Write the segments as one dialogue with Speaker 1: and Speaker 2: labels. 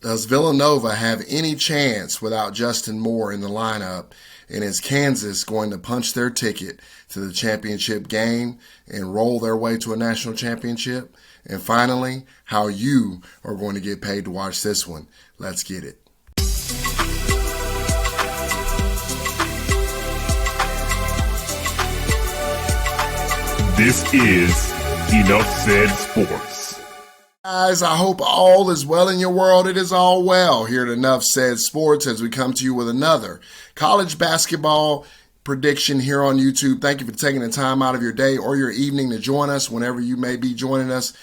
Speaker 1: Does Villanova have any chance without Justin Moore in the lineup? And is Kansas going to punch their ticket to the championship game and roll their way to a national championship? And finally, how you are going to get paid to watch this one. Let's get it.
Speaker 2: This is Enough Said Sports.
Speaker 1: Guys, I hope all is well in your world. It is all well here at Enough Said Sports as we come to you with another college basketball prediction here on YouTube. Thank you for taking the time out of your day or your evening to join us whenever you may be joining us.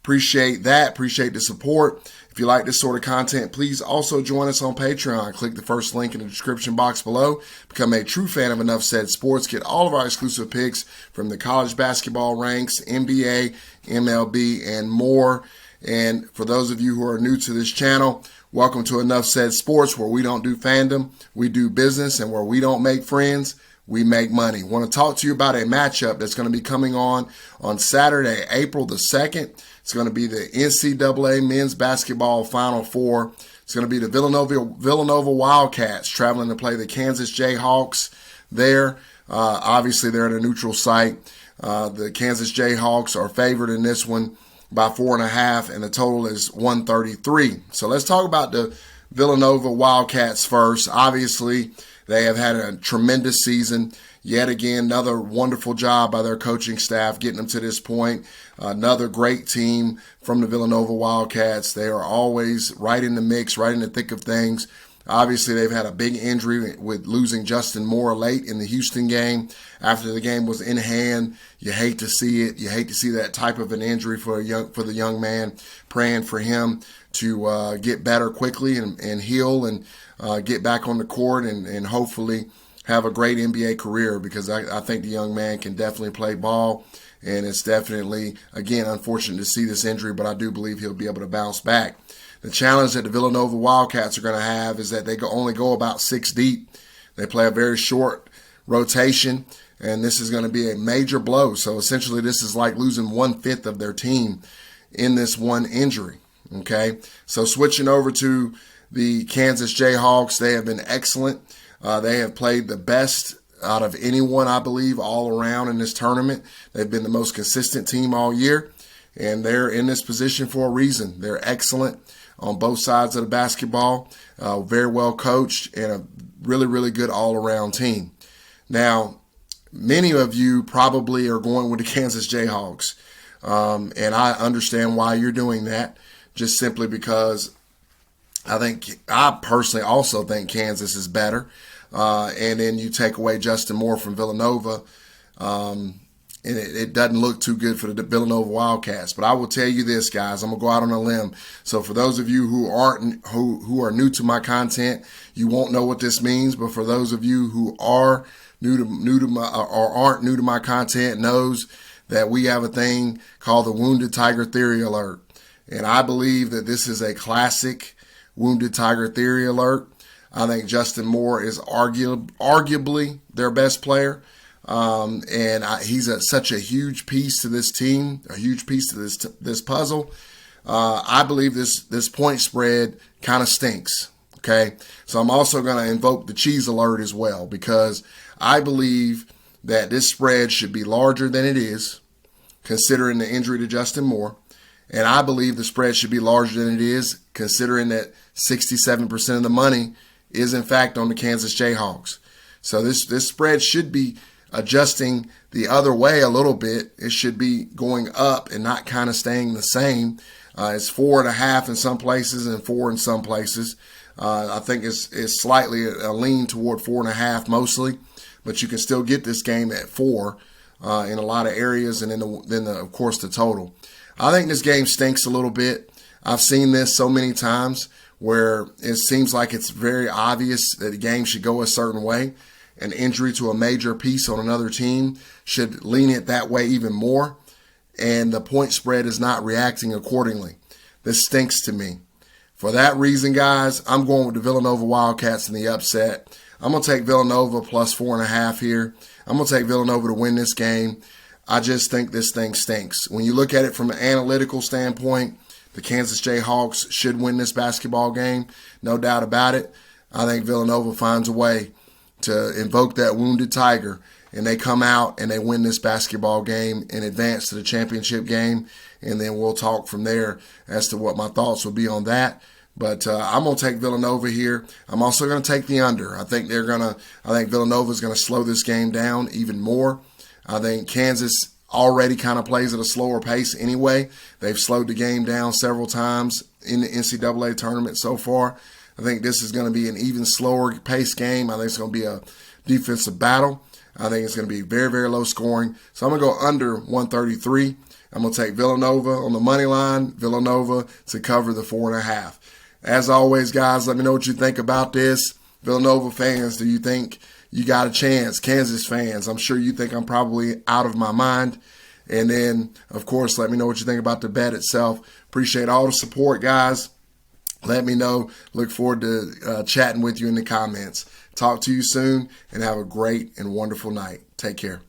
Speaker 1: Appreciate that. Appreciate the support. If you like this sort of content, please also join us on Patreon. Click the first link in the description box below. Become a true fan of Enough Said Sports. Get all of our exclusive picks from the college basketball ranks, NBA, MLB, and more. And for those of you who are new to this channel, welcome to Enough Said Sports, where we don't do fandom, we do business, and where we don't make friends, we make money. I want to talk to you about a matchup that's going to be coming on Saturday, April the 2nd. It's going to be the NCAA Men's Basketball Final Four. It's going to be the Villanova Wildcats traveling to play the Kansas Jayhawks there. Obviously, they're at a neutral site. The Kansas Jayhawks are favored in this one by 4.5, and the total is 133. So let's talk about the Villanova Wildcats first. Obviously, they have had a tremendous season. Yet again, another wonderful job by their coaching staff getting them to this point. Another great team from the Villanova Wildcats. They are always right in the mix, right in the thick of things. Obviously, they've had a big injury with losing Justin Moore late in the Houston game. After the game was in hand, you hate to see it. You hate to see that type of an injury for the young man. Praying for him to get better quickly and heal and get back on the court and hopefully have a great NBA career, because I think the young man can definitely play ball. And it's definitely, again, unfortunate to see this injury, but I do believe he'll be able to bounce back. The challenge that the Villanova Wildcats are going to have is that they only go about 6 deep. They play a very short rotation, and this is going to be a major blow. So essentially, this is like losing 1/5 of their team in this one injury. Okay, so switching over to the Kansas Jayhawks, they have been excellent. They have played the best out of anyone, I believe, all around in this tournament. They've been the most consistent team all year, and they're in this position for a reason. They're excellent on both sides of the basketball, very well coached, and a really, really good all-around team. Now, many of you probably are going with the Kansas Jayhawks, and I understand why you're doing that, just simply because I personally also think Kansas is better. And then you take away Justin Moore from Villanova, and it doesn't look too good for the Villanova Wildcats. But I will tell you this, guys, I'm gonna go out on a limb. So for those of you who are new to my content, you won't know what this means. But for those of you who are new to my or aren't new to my content, knows that we have a thing called the Wounded Tiger Theory Alert, and I believe that this is a classic Wounded Tiger Theory Alert. I think Justin Moore is arguably their best player, and he's such a huge piece to this team, a huge piece to this puzzle. I believe this point spread kind of stinks. Okay, so I'm also going to invoke the cheese alert as well, because I believe that this spread should be larger than it is, considering the injury to Justin Moore. And I believe the spread should be larger than it is, considering that 67% of the money is in fact on the Kansas Jayhawks. So this spread should be adjusting the other way a little bit. It should be going up and not kind of staying the same. It's 4.5 in some places and 4 in some places. I think it's slightly a lean toward 4.5 mostly, but you can still get this game at 4 in a lot of areas, and then of course the total. I think this game stinks a little bit. I've seen this so many times where it seems like it's very obvious that the game should go a certain way. An injury to a major piece on another team should lean it that way even more, and the point spread is not reacting accordingly. This stinks to me. For that reason, guys, I'm going with the Villanova Wildcats in the upset. I'm going to take Villanova plus 4.5 here. I'm going to take Villanova to win this game. I just think this thing stinks. When you look at it from an analytical standpoint, The Kansas Jayhawks should win this basketball game, no doubt about it. I think Villanova finds a way to invoke that wounded tiger, and they come out and they win this basketball game and advance to the championship game, and then we'll talk from there as to what my thoughts will be on that. But I'm going to take Villanova here. I'm also going to take the under. I think Villanova is going to slow this game down even more. I think Kansas already kind of plays at a slower pace anyway. They've slowed the game down several times in the NCAA tournament so far. I think this is going to be an even slower pace game. I think it's going to be a defensive battle. I think it's going to be very, very low scoring. So I'm going to go under 133. I'm going to take Villanova on the money line, Villanova to cover the 4.5. As always, guys, let me know what you think about this. Villanova fans, do you think you got a chance? Kansas fans, I'm sure you think I'm probably out of my mind. And then, of course, let me know what you think about the bet itself. Appreciate all the support, guys. Let me know. Look forward to chatting with you in the comments. Talk to you soon, and have a great and wonderful night. Take care.